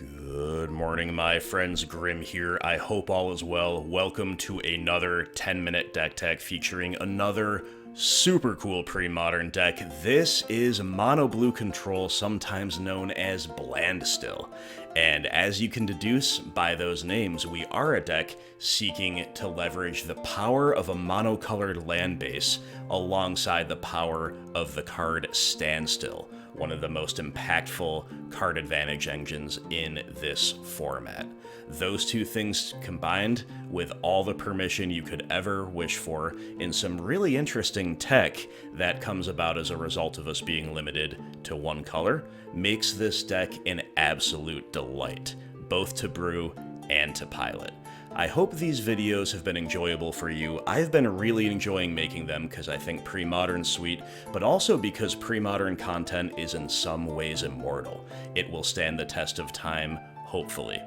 Good morning, my friends. Grim here. I hope all is well. Welcome to another 10-minute deck tech featuring another super cool pre-modern deck. This is Mono Blue Control, sometimes known as Blandstill. And as you can deduce by those names, we are a deck seeking to leverage the power of a monocolored land base alongside the power of the card Standstill, one of the most impactful card advantage engines in this format. Those two things combined with all the permission you could ever wish for in some really interesting tech that comes about as a result of us being limited to one color makes this deck an absolute delight, both to brew and to pilot. I hope these videos have been enjoyable for you. I've been really enjoying making them because I think Premodern's sweet, but also because Premodern content is in some ways immortal. It will stand the test of time, hopefully.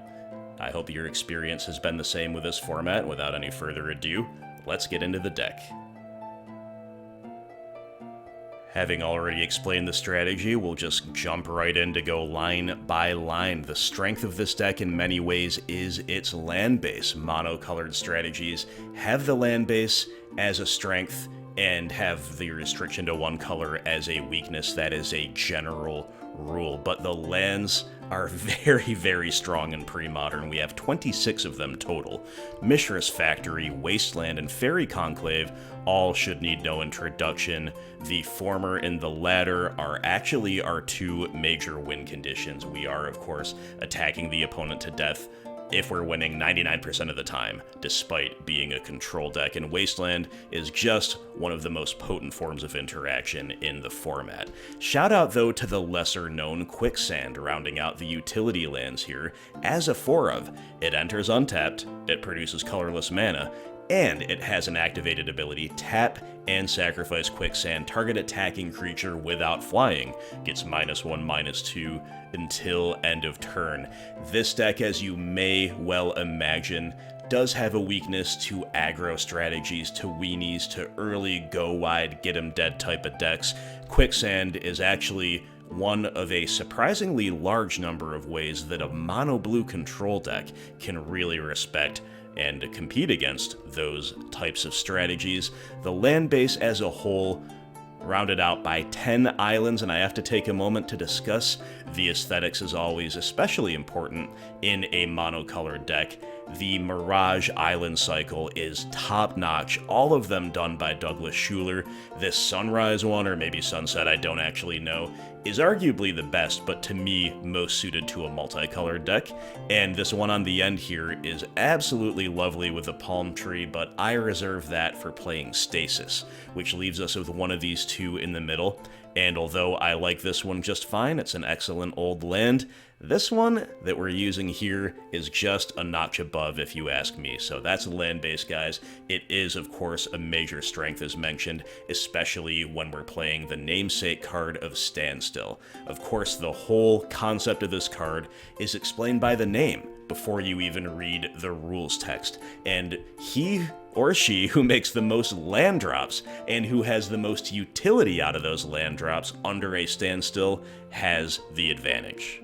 I hope your experience has been the same with this format. Without any further ado, let's get into the deck. Having already explained the strategy, we'll just jump right in to go line by line. The strength of this deck in many ways is its land base. Monocolored strategies have the land base as a strength and have the restriction to one color as a weakness. That is a general rule, but the lands are very, very strong in Premodern. We have 26 of them total. Mishra's Factory, Wasteland, and Fairy Conclave all should need no introduction. The former and the latter are actually our two major win conditions. We are, of course, attacking the opponent to death if we're winning 99% of the time, despite being a control deck, and Wasteland is just one of the most potent forms of interaction in the format. Shout out, though, to the lesser-known Quicksand, rounding out the utility lands here. As a 4-of, it enters untapped, it produces colorless mana, and it has an activated ability: tap and sacrifice Quicksand. Target attacking creature without flying gets -1/-2 until end of turn. This deck, as you may well imagine, does have a weakness to aggro strategies, to weenies, to early go wide, get 'em dead type of decks. Quicksand is actually one of a surprisingly large number of ways that a mono blue control deck can really respect and compete against those types of strategies. The land base as a whole, rounded out by 10 islands, and I have to take a moment to discuss the aesthetics, as always, especially important in a monocolored deck. The Mirage Island cycle is top-notch, all of them done by Douglas Schuler. This Sunrise one, or maybe Sunset, I don't actually know, is arguably the best, but to me, most suited to a multicolored deck. And this one on the end here is absolutely lovely with a palm tree, but I reserve that for playing Stasis, which leaves us with one of these two in the middle. And although I like this one just fine, it's an excellent old land, this one that we're using here is just a notch above, if you ask me. So that's land base, guys. It is, of course, a major strength, as mentioned, especially when we're playing the namesake card of Standstill. Of course, the whole concept of this card is explained by the name before you even read the rules text. And he or she who makes the most land drops and who has the most utility out of those land drops under a standstill has the advantage.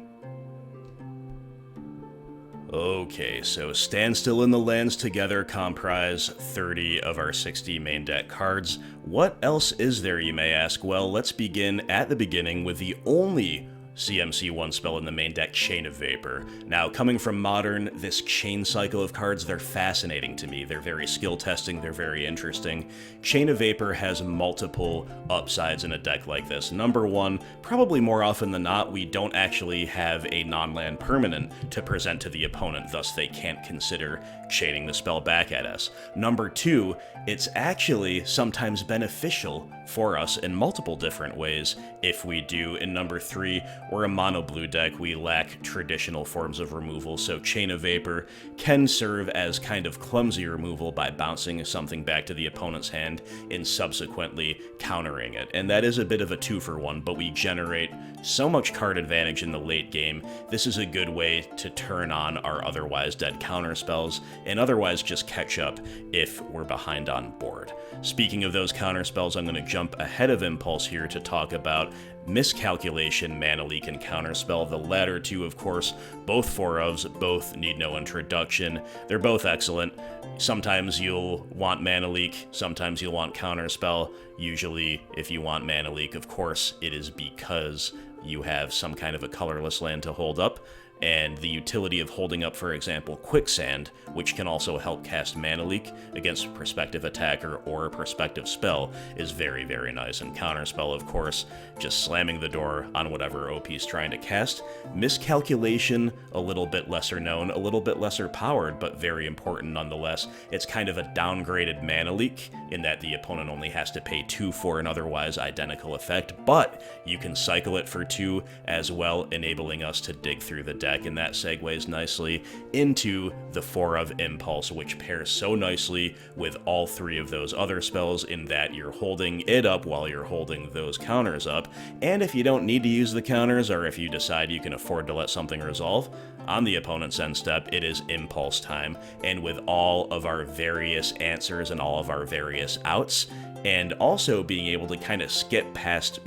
Okay, so Standstill and the lands together comprise 30 of our 60 main deck cards. What else is there, you may ask? Well, let's begin at the beginning with the only CMC1 spell in the main deck, Chain of Vapor. Now, coming from Modern, this chain cycle of cards, they're fascinating to me. They're very skill testing, they're very interesting. Chain of Vapor has multiple upsides in a deck like this. Number one, probably more often than not, we don't actually have a non-land permanent to present to the opponent, thus they can't consider chaining the spell back at us. Number two, it's actually sometimes beneficial for us in multiple different ways if we do. And number three, we're a mono blue deck, we lack traditional forms of removal, so Chain of Vapor can serve as kind of clumsy removal by bouncing something back to the opponent's hand and subsequently countering it. And that is a bit of a 2-for-1, but we generate so much card advantage in the late game. This is a good way to turn on our otherwise dead counterspells and otherwise just catch up if we're behind on board. Speaking of those counterspells, I'm going to jump ahead of Impulse here to talk about Miscalculation, Mana Leak, and Counterspell. The latter two, of course, both 4-ofs, both need no introduction. They're both excellent. Sometimes you'll want Mana Leak, sometimes you'll want Counterspell. Usually, if you want Mana Leak, of course, it is because you have some kind of a colorless land to hold up. And the utility of holding up, for example, Quicksand, which can also help cast Mana Leak against a prospective attacker or a prospective spell, is very, very nice. And Counterspell, of course, just slamming the door on whatever OP's trying to cast. Miscalculation, a little bit lesser known, a little bit lesser powered, but very important nonetheless. It's kind of a downgraded Mana Leak, in that the opponent only has to pay 2 for an otherwise identical effect, but you can cycle it for 2 as well, enabling us to dig through the deck. And that segues nicely into the 4-of Impulse, which pairs so nicely with all 3 of those other spells, in that you're holding it up while you're holding those counters up. And if you don't need to use the counters, or if you decide you can afford to let something resolve, on the opponent's end step, it is Impulse time. And with all of our various answers and all of our various outs, and also being able to kind of skip past,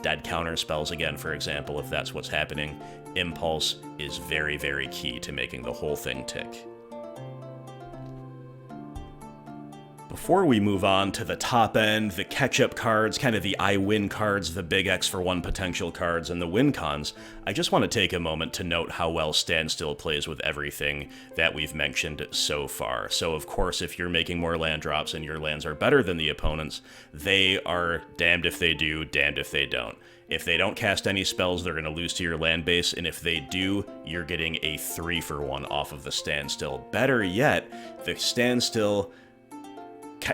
dead counter spells again, for example, if that's what's happening, Impulse is very, very key to making the whole thing tick. Before we move on to the top end, the catch-up cards, kind of the I win cards, the big X for 1 potential cards, and the win cons, I just want to take a moment to note how well Standstill plays with everything that we've mentioned so far. So of course, if you're making more land drops and your lands are better than the opponent's, they are damned if they do, damned if they don't. If they don't cast any spells, they're going to lose to your land base, and if they do, you're getting a 3-for-1 off of the Standstill. Better yet, the Standstill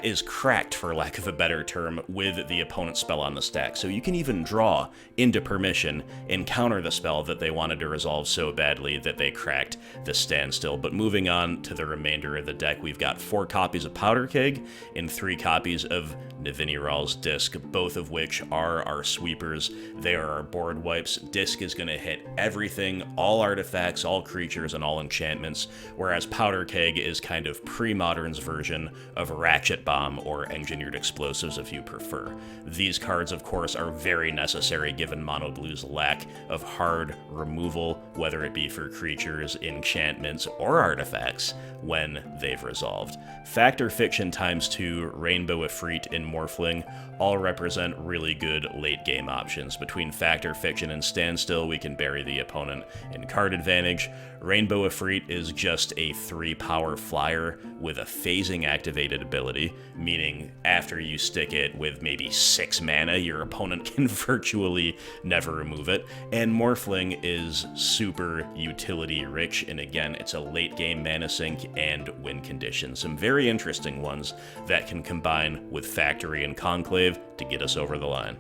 is cracked, for lack of a better term, with the opponent's spell on the stack. So you can even draw into permission and counter the spell that they wanted to resolve so badly that they cracked the Standstill. But moving on to the remainder of the deck, we've got 4 copies of Powder Keg and 3 copies of Naviniral's Disc, both of which are our sweepers. They are our board wipes. Disc is going to hit everything, all artifacts, all creatures, and all enchantments, whereas Powder Keg is kind of Premodern's version of Ratchet Bomb, or Engineered Explosives if you prefer. These cards, of course, are very necessary given Mono Blue's lack of hard removal, whether it be for creatures, enchantments, or artifacts, when they've resolved. Fact or Fiction ×2, Rainbow Efreet, and Morphling all represent really good late-game options. Between Fact or Fiction and Standstill, we can bury the opponent in card advantage. Rainbow Efreet is just a 3-power flyer with a phasing activated ability, meaning after you stick it with maybe 6 mana, your opponent can virtually never remove it. And Morphling is super utility rich, and again, it's a late game mana sink and win condition. Some very interesting ones that can combine with Factory and Conclave to get us over the line.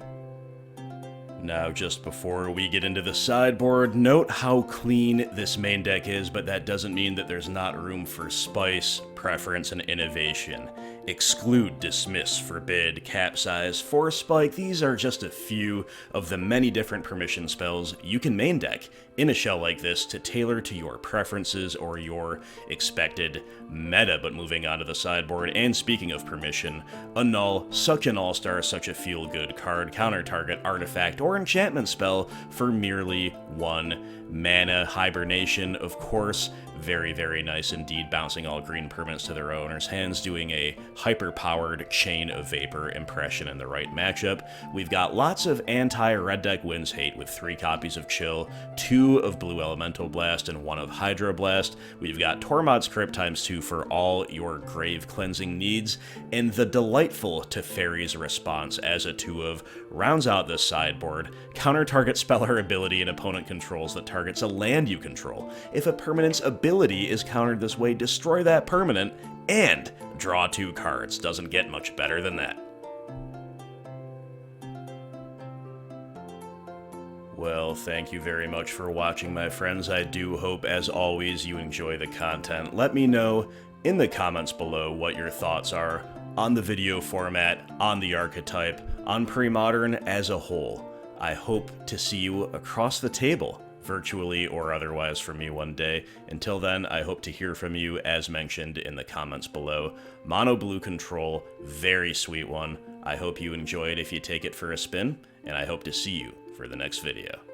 Now, just before we get into the sideboard, note how clean this main deck is, but that doesn't mean that there's not room for spice, preference, and innovation. Exclude, Dismiss, Forbid, Capsize, Force Spike, these are just a few of the many different permission spells you can main deck in a shell like this to tailor to your preferences or your expected meta. But moving on to the sideboard, and speaking of permission, Annul, such an all-star, such a feel-good card, counter target artifact or enchantment spell for merely 1 mana. Hibernation, of course, very, very nice indeed, bouncing all green permanents to their owner's hands, doing a hyper-powered Chain of Vapor impression in the right matchup. We've got lots of anti-red deck wins hate with 3 copies of Chill, 2 of Blue Elemental Blast, and 1 of Hydro Blast. We've got Tormod's Crypt ×2 for all your grave cleansing needs, and the delightful Teferi's Response as a 2-of rounds out this sideboard. Counter target speller ability and opponent controls that targets a land you control. If a permanent's ability is countered this way, destroy that permanent and draw 2 cards. Doesn't get much better than that. Well, thank you very much for watching, my friends. I do hope, as always, you enjoy the content. Let me know in the comments below what your thoughts are on the video format, on the archetype, on Premodern as a whole. I hope to see you across the table, virtually or otherwise, from me one day. Until then, I hope to hear from you as mentioned in the comments below. Mono Blue Control, very sweet one. I hope you enjoy it if you take it for a spin, and I hope to see you for the next video.